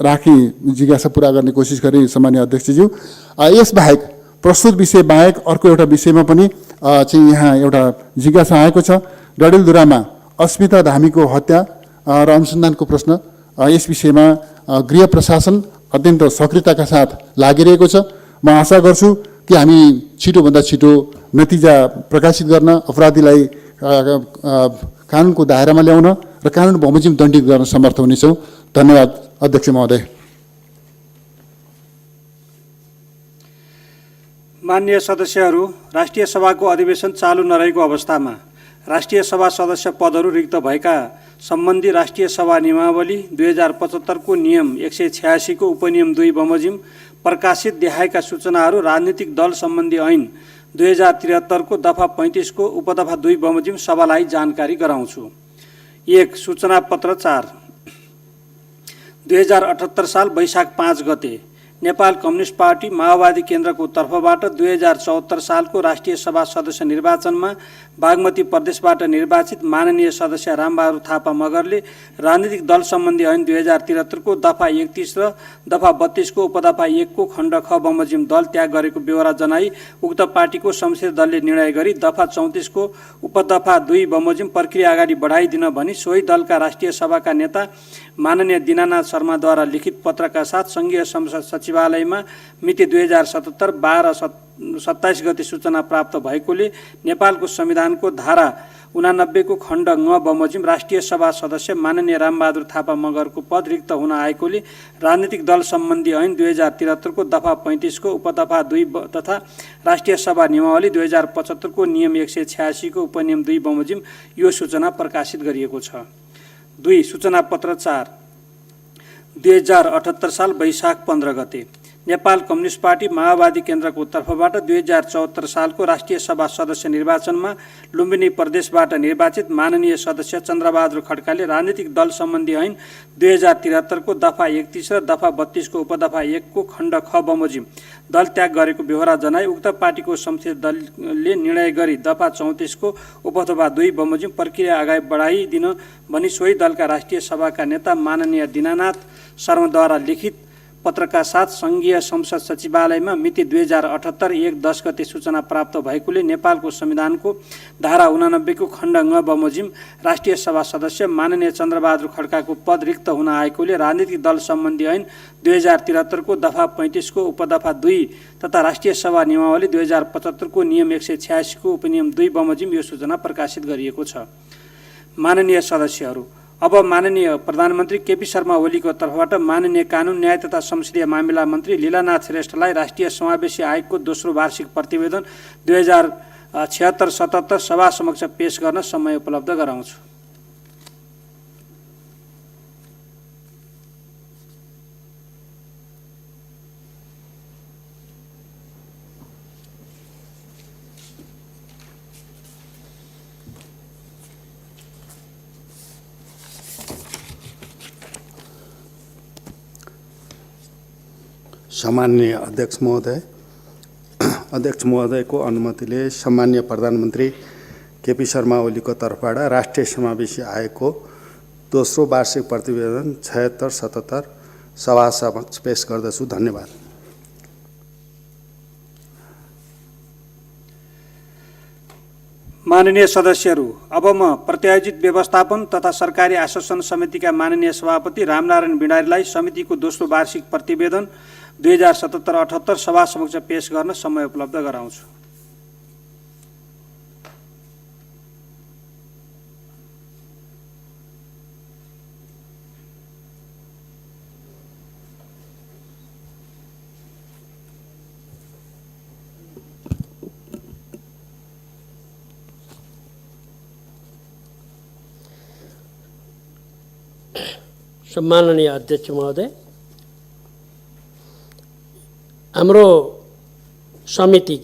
राखी जिज्ञासा पुरा गर्ने कोसिस गरेँ सम्माननीय अध्यक्षज्यू। यसबाहेक प्रस्तुत विषय बाहेक अर्को एउटा विषयमा पनि चाहिँ यहाँ एउटा जिज्ञासा आएको छ। डडेलधुरामा अस्मिता धामीको हत्या र अनुसन्धानको प्रश्न, यस विषयमा गृह प्रशासन अत्यन्त सक्रियताका साथ लागिरहेको छ। म आशा गर्छु कि हामी छिटोभन्दा छिटो नतिजा प्रकाशित गर्न, अपराधीलाई कानुनको दायरामा ल्याउन र कानुन बमोजिम दण्डित गर्न समर्थ हुनेछौँ। धन्यवाद अध्यक्ष महोदय। माननीय सदस्यहरू, राष्ट्रिय सभाको अधिवेशन चालु नरहेको अवस्थामा राष्ट्रिय सभा सदस्य पदहरू रिक्त भएका सम्बन्धी राष्ट्रिय सभा नियमावली 2075 को नियम 186 को उपनियम 2 बमोजिम प्रकाशित देखाएका सूचनाहरू राजनीतिक दल सम्बन्धी ऐन 2073 को दफा 35 को उपदफा 2 बमोजिम सभालाई जानकारी गराउँछु। 1. सूचना पत्र 4 2078 साल वैशाख 5 गते नेपाल कम्युनिस्ट पार्टी माओवादी केन्द्रको तर्फबाट 2074 सालको राष्ट्रिय सभा सदस्य निर्वाचनमा बागमती प्रदेशबाट निर्वाचित माननीय सदस्य रामबहादुर थापा मगरले राजनीतिक दल सम्बन्धी ऐन 2073 को दफा 31 र दफा 32 को उपदफा 1 को खण्ड ख बमोजिम दल त्याग गरेको बेहोरा जनाई उक्त पार्टीको संसदीय दलले निर्णय गरी दफा 34 को उपदफा 2 बमोजिम प्रक्रिया अगाडि बढाइदिन भनी सोही दलका राष्ट्रिय सभाका नेता माननीय दीनानाथ शर्माद्वारा लिखित पत्रका साथ संघीय संसद सचिवालयमा मिति 2077 12-27 गते सूचना प्राप्त भएकोले नेपालको संविधानको धारा 89 को खण्ड ङ बमोजिम राष्ट्रिय सभा सदस्य माननीय रामबहादुर थापा मगरको पद रिक्त हुन आएकोले राजनीतिक दल सम्बन्धी ऐन 2073 को दफा 35 को उपदफा 2 तथा राष्ट्रिय सभा नियमावली 2075 को नियम 186 को उपनियम 2 बमोजिम यो सूचना प्रकाशित गरिएको छ। 2. सूचना पत्र 4 2078 साल वैशाख 15 गते नेपाल कम्युनिस्ट पार्टी माओवादी केन्द्रको तर्फबाट 2074 सालको राष्ट्रिय सभा सदस्य निर्वाचनमा लुम्बिनी प्रदेशबाट निर्वाचित माननीय सदस्य चन्द्रबहादुर खड्काले राजनीतिक दल सम्बन्धी ऐन 2073 को दफा 31 र दफा 32 को उपदफा 1 को खण्ड ख बमोजिम दल त्याग गरेको बेहोरा जनाई उक्त पार्टीको संसदीय दलले निर्णय गरी दफा 34 को उपदफा 2 बमोजिम प्रक्रिया अगाडि बढाइदिन भनी सोही दलका राष्ट्रिय सभाका नेता माननीय दीनानाथ शर्माद्वारा लिखित पत्रका साथ संघीय संसद सचिवालयमा मिति 2078 1-10 गते सूचना प्राप्त भएकोले नेपालको संविधानको धारा 89 को खण्ड ङ बमोजिम राष्ट्रिय सभा सदस्य माननीय चन्द्रबहादुर खड्काको पद रिक्त हुन आएकोले राजनीतिक दल सम्बन्धी ऐन 2073 को दफा 35 को उपदफा 2 तथा राष्ट्रिय सभा नियमावली 2075 को नियम 186 को उपनियम 2 बमोजिम यो सूचना प्रकाशित गरिएको छ। माननीय सदस्यहरू, अब माननीय प्रधानमन्त्री केपी शर्मा ओलीको तर्फबाट माननीय कानुन न्याय तथा संसदीय मामिला मन्त्री लीलानाथ श्रेष्ठलाई राष्ट्रिय समावेशी आयोगको दोस्रो वार्षिक प्रतिवेदन 2076-77 सभा समक्ष पेश गर्न समय उपलब्ध गराउँछु। सम्माननीय अध्यक्ष महोदयको अनुमतिले सम्माननीय प्रधानमन्त्री केपी शर्मा ओलीको तर्फबाट राष्ट्रिय समावेशी आयोगको दोस्रो वार्षिक प्रतिवेदन 76-77 सभा समक्ष पेश गर्दछु। धन्यवाद। माननीय सदस्यहरू, अब म प्रत्यायोजित व्यवस्थापन तथा सरकारी आश्वासन समितिका माननीय सभापति रामनारायण बिडारीलाई समितिको दोस्रो वार्षिक प्रतिवेदन 2077-78 सभा समक्ष पेश गर्न समय उपलब्ध गराउँछु। सम्माननीय अध्यक्ष महोदय, हाम्रो समिति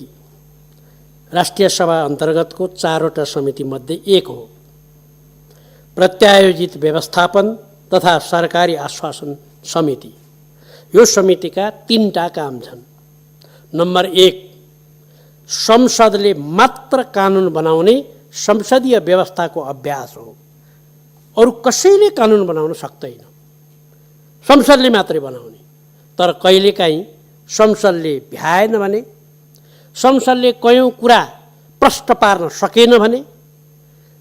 राष्ट्रिय सभा अन्तर्गतको 4वटा समितिमध्ये एक हो। प्रत्यायोजित व्यवस्थापन तथा सरकारी आश्वासन समिति। यो समितिका 3टा काम छन्। नम्बर 1, संसदले मात्र कानुन बनाउने संसदीय व्यवस्थाको अभ्यास हो। अरू कसैले कानुन बनाउन सक्दैन, संसदले मात्रै बनाउने। तर कहिलेकाहीँ संसदले भ्याएन भने, संसदले कयौँ कुरा प्रष्ट पार्न सकेन भने,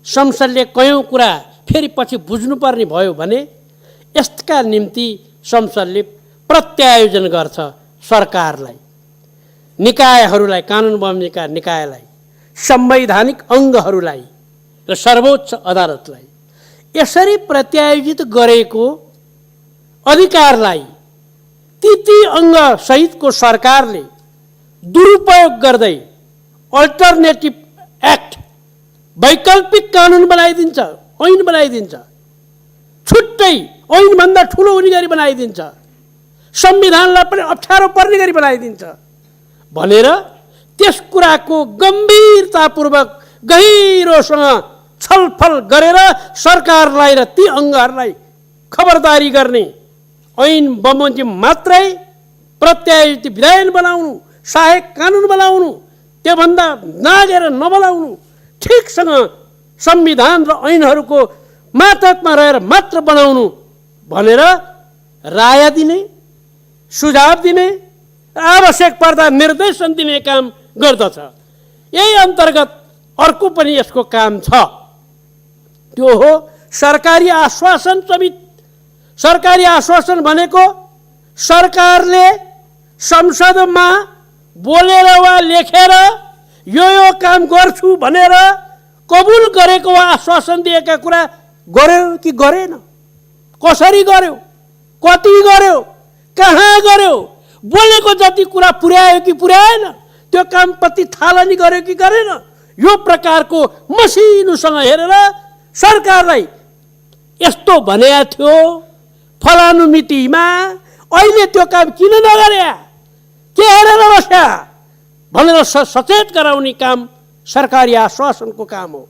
संसदले कयौँ कुरा फेरि पछि बुझ्नुपर्ने भयो भने यसका निम्ति संसदले प्रत्यायोजन गर्छ सरकारलाई, निकायहरूलाई, कानुन बनाउनेका निकायलाई, संवैधानिक अङ्गहरूलाई र सर्वोच्च अदालतलाई। यसरी प्रत्यायोजित गरेको अधिकारलाई ती अङ्ग सहितको सरकारले दुरुपयोग गर्दै अल्टरनेटिभ एक्ट, वैकल्पिक कानुन बनाइदिन्छ, ऐन बनाइदिन्छ, छुट्टै ऐनभन्दा ठुलो हुने गरी बनाइदिन्छ, संविधानलाई पनि अप्ठ्यारो पर्ने गरी बनाइदिन्छ भनेर त्यस कुराको गम्भीरतापूर्वक गहिरोसँग छलफल गरेर सरकारलाई र ती अङ्गहरूलाई खबरदारी गर्ने ऐन बमोजिम मात्रै प्रत्यायोजित विधान बनाउनु, सहायक कानुन बनाउनु, त्योभन्दा नागेर नबनाउनु, ठिकसँग संविधान र ऐनहरूको मातहतमा रहेर मात्र बनाउनु भनेर राय दिने, सुझाव दिने, आवश्यक पर्दा निर्देशन दिने काम गर्दछ। यही अन्तर्गत अर्को पनि यसको काम छ, त्यो हो सरकारी आश्वासन समिति। सरकारी आश्वासन भनेको सरकारले संसदमा बोलेर वा लेखेर यो काम गर्छु भनेर कबुल गरेको वा आश्वासन दिएका कुरा गर्यो कि गरेन, कसरी गर्यो, कति गर्यो, कहाँ गर्यो, बोलेको जति कुरा पुर्यायो कि पुर्याएन, त्यो काम पति थालनी गर्यो कि गरेन, यो प्रकारको मसिनोसँग हेरेर सरकारलाई यस्तो भनेको थियो फलानु मितिमा, अहिले त्यो काम किन नगर्या, के हेरेर बस्या भनेर सचेत गराउने काम सरकारी आश्वासनको काम हो।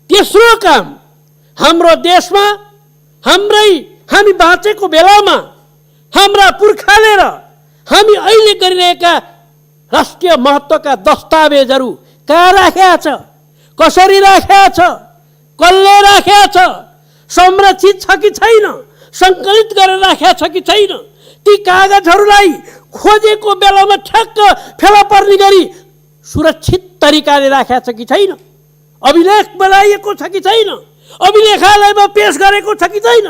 तेस्रो काम, हाम्रो देशमा हामी बाँचेको बेलामा हाम्रा पुर्खाले र हामी अहिले गरिरहेका राष्ट्रिय महत्त्वका दस्तावेजहरू कहाँ राखेका छ, कसरी राखेका छ, कसले राखेका छ, संरक्षित छ कि छैन, सङ्कलित गरेर राखेका छ कि छैन, ती कागजहरूलाई खोजेको बेलामा ठ्याक्क फेला पर्ने गरी सुरक्षित तरिकाले राखेका छ कि छैन, अभिलेख बनाइएको छ कि छैन, अभिलेखालयमा पेश गरेको छ कि छैन,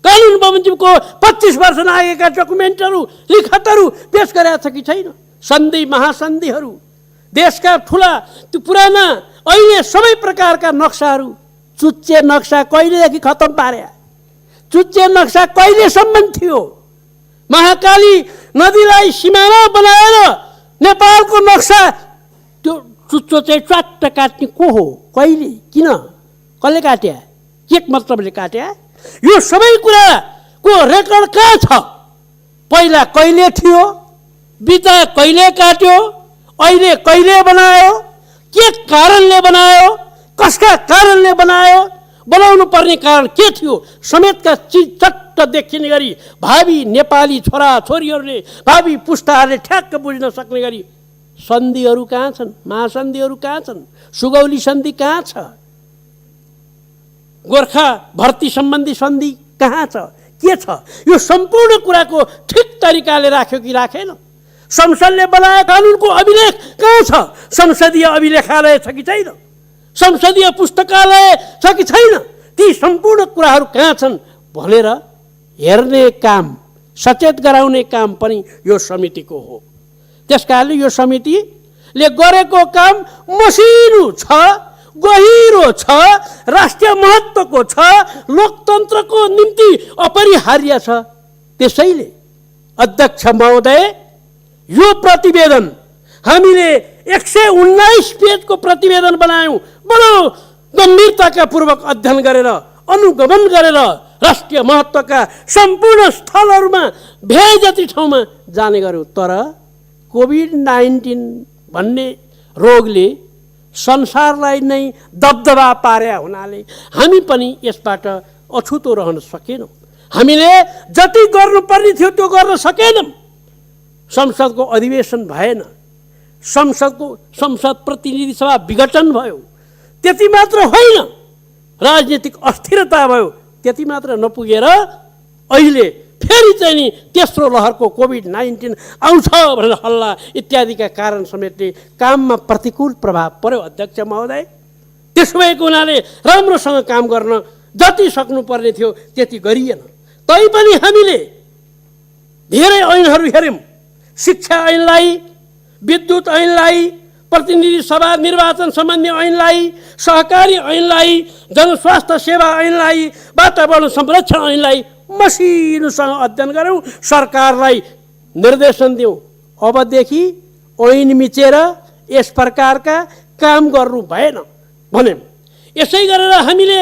कानुन बमोजिमको 25 वर्ष लागेका डकुमेन्टहरू, लिखतहरू पेश गरेका छ कि छैन, सन्धि महासन्धिहरू, देशका ठुला त्यो पुराना अहिले सबै प्रकारका नक्साहरू, चुच्चे नक्सा कहिलेदेखि खतम पार्या, चुच्चे नक्सा कहिलेसम्म थियो, महाकाली नदीलाई सिमाना बनाएर नेपालको नक्सा त्यो चुच्चो चाहिँ च्वाट्ट काट्ने को हो, कहिले, किन, कसले काट्या, के मतलबले काट्या, यो सबै कुराको रेकर्ड कहाँ छ, पहिला कहिले थियो, बिता कहिले काट्यो, अहिले कहिले बनायो, के कारणले बनायो, कसका कारणले बनायो, बनाउनु पर्ने कारण के थियो समेतका चिज चट्ट देखिने गरी भावी नेपाली छोरा छोरीहरूले, भावी पुस्ताहरूले ठ्याक्क बुझ्न सक्ने गरी सन्धिहरू कहाँ छन्, महासन्धिहरू कहाँ छन्, सुगौली सन्धि कहाँ छ, गोर्खा भर्ती सम्बन्धी सन्धि कहाँ छ, के छ, यो सम्पूर्ण कुराको ठिक तरिकाले राख्यो कि राखेन, संसदले बनाएको कानुनको अभिलेख कहाँ छ, संसदीय अभिलेखालय छ कि छैन, संसदीय पुस्तकालय छ कि छैन, ती सम्पूर्ण कुराहरू कहाँ छन् भनेर हेर्ने काम, सचेत गराउने काम पनि यो समितिको हो। त्यसकारणले यो समितिले गरेको काम मसिनो छ, गहिरो छ, राष्ट्रिय महत्त्वको छ, लोकतन्त्रको निम्ति अपरिहार्य छ। त्यसैले अध्यक्ष महोदय, यो प्रतिवेदन हामीले 119 पेजको प्रतिवेदन बनायौँ। बडो गम्भीरताका पूर्वक अध्ययन गरेर, अनुगमन गरेर राष्ट्रिय महत्त्वका सम्पूर्ण स्थलहरूमा भ्याए जति ठाउँमा जाने गऱ्यौँ। तर कोभिड-19 भन्ने रोगले संसारलाई नै दबदबा पार्या हुनाले हामी पनि यसबाट अछुतो रहन सकेनौँ। हामीले जति गर्नुपर्ने थियो त्यो गर्न सकेनौँ। संसदको अधिवेशन भएन, संसद प्रतिनिधि सभा विघटन भयो, त्यति मात्र होइन, राजनीतिक अस्थिरता भयो। त्यति मात्र नपुगेर अहिले फेरि चाहिँ नि तेस्रो लहरको कोभिड-19 आउँछ भनेर हल्ला इत्यादिका कारण समेतले काममा प्रतिकूल प्रभाव पर्यो। अध्यक्ष महोदय, त्यसो भएको हुनाले राम्रोसँग काम गर्न जति सक्नुपर्ने थियो त्यति गरिएन। तैपनि हामीले धेरै ऐनहरू हेऱ्यौँ। शिक्षा ऐनलाई, विद्युत ऐनलाई, प्रतिनिधि सभा निर्वाचन सम्बन्धी ऐनलाई, सहकारी ऐनलाई, जनस्वास्थ्य सेवा ऐनलाई, वातावरण संरक्षण ऐनलाई मसिनोसँग अध्ययन गऱ्यौँ। सरकारलाई निर्देशन दियौँ, अबदेखि ऐन मिचेर यस प्रकारका काम गर्नु भएन भन्यौँ। यसै गरेर हामीले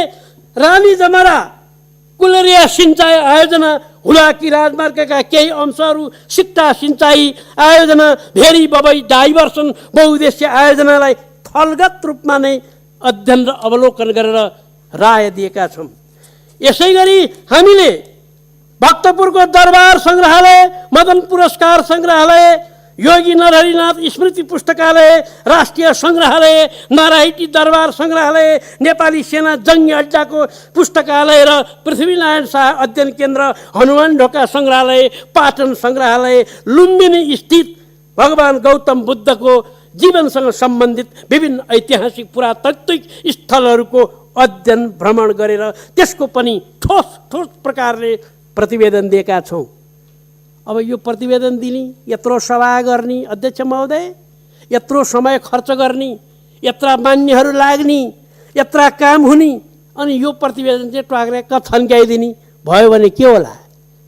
रानी जमरा कुलेरिया सिँचाइ आयोजना, हुलाकी राजमार्गका केही अंशहरू, सिक्टा सिँचाइ आयोजना, भेरी बबई डाइभर्सन बहुउद्देश्य आयोजनालाई थलगत रूपमा नै अध्ययन र अवलोकन गरेर राय दिएका छौँ। यसै गरी हामीले भक्तपुरको दरबार सङ्ग्रहालय, मदन पुरस्कार सङ्ग्रहालय, योगी नरहरिनाथ स्मृति पुस्तकालय, राष्ट्रिय सङ्ग्रहालय, नारायणी दरबार सङ्ग्रहालय, नेपाली सेना जङ्गी अड्डाको पुस्तकालय र पृथ्वीनारायण शाह अध्ययन केन्द्र, हनुमान ढोका सङ्ग्रहालय, पाटन सङ्ग्रहालय, लुम्बिनी स्थित भगवान गौतम बुद्धको जीवनसँग सम्बन्धित विभिन्न ऐतिहासिक पुरातात्विक स्थलहरूको अध्ययन भ्रमण गरेर त्यसको पनि ठोस प्रकारले प्रतिवेदन दिएका छौँ। अब यो प्रतिवेदन दिने, यत्रो सभा गर्ने अध्यक्ष महोदय, यत्रो समय खर्च गर्ने, यत्रा मान्यहरू लाग्ने, यत्रा काम हुने, अनि यो प्रतिवेदन चाहिँ ट्वाक्रेक्क थन्काइदिने भयो भने के होला?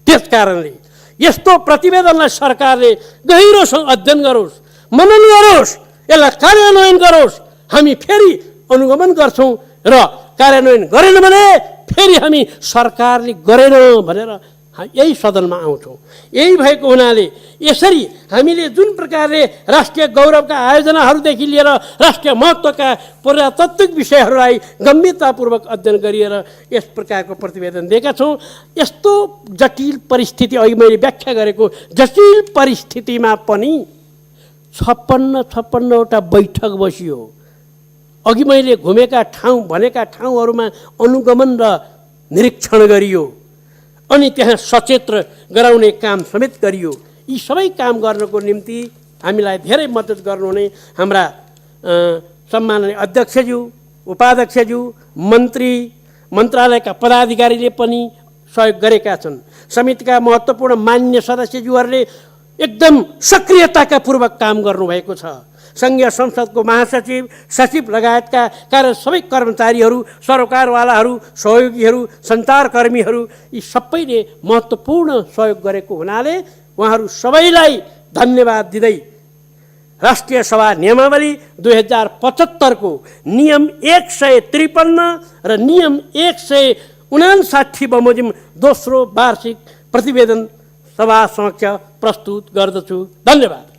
त्यस कारणले यस्तो प्रतिवेदनलाई सरकारले गहिरोसँग अध्ययन गरोस्, मनन गरोस्, यसलाई कार्यान्वयन गरोस्। हामी फेरि अनुगमन गर्छौँ र कार्यान्वयन गरेन भने फेरि हामी सरकारले गरेन भनेर यही सदनमा आउँछौँ। यही भएको हुनाले यसरी हामीले जुन प्रकारले राष्ट्रिय गौरवका आयोजनाहरूदेखि लिएर राष्ट्रिय महत्त्वका पुरातात्विक विषयहरूलाई गम्भीरतापूर्वक अध्ययन गरिएर यस प्रकारको प्रतिवेदन दिएका छौँ। यस्तो जटिल परिस्थिति, अघि मैले व्याख्या गरेको जटिल परिस्थितिमा पनि 56वटा बैठक बसियो। अघि मैले घुमेका ठाउँ, भनेका ठाउँहरूमा अनुगमन र निरीक्षण गरियो, अनि त्यहाँ सचेत गराउने काम समेत गरियो। यी सबै काम गर्नको निम्ति हामीलाई धेरै मद्दत गर्नुहुने हाम्रा सम्माननीय अध्यक्षज्यू, उपाध्यक्षज्यू, मन्त्री, मन्त्रालयका पदाधिकारीले पनि सहयोग गरेका छन्। समितिका महत्त्वपूर्ण मान्य सदस्यज्यूहरूले एकदम सक्रियताका पूर्वक काम गर्नुभएको छ। सङ्घीय संसदको महासचिव, सचिव लगायतका सबै कर्मचारीहरू, सरोकारवालाहरू, सहयोगीहरू, सञ्चारकर्मीहरू, यी सबैले महत्त्वपूर्ण सहयोग गरेको हुनाले उहाँहरू सबैलाई धन्यवाद दिँदै राष्ट्रिय सभा नियमावली 2075 को नियम 153 र नियम 159 बमोजिम दोस्रो वार्षिक प्रतिवेदन सभा समक्ष प्रस्तुत गर्दछु। धन्यवाद।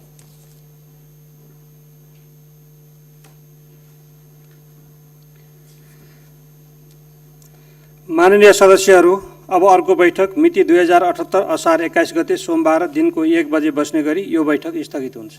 माननीय सदस्यहरू, अब अर्को बैठक मिति 2078 असार 21 गते सोमबार दिनको 1 बजे बस्ने गरी यो बैठक स्थगित हुन्छ।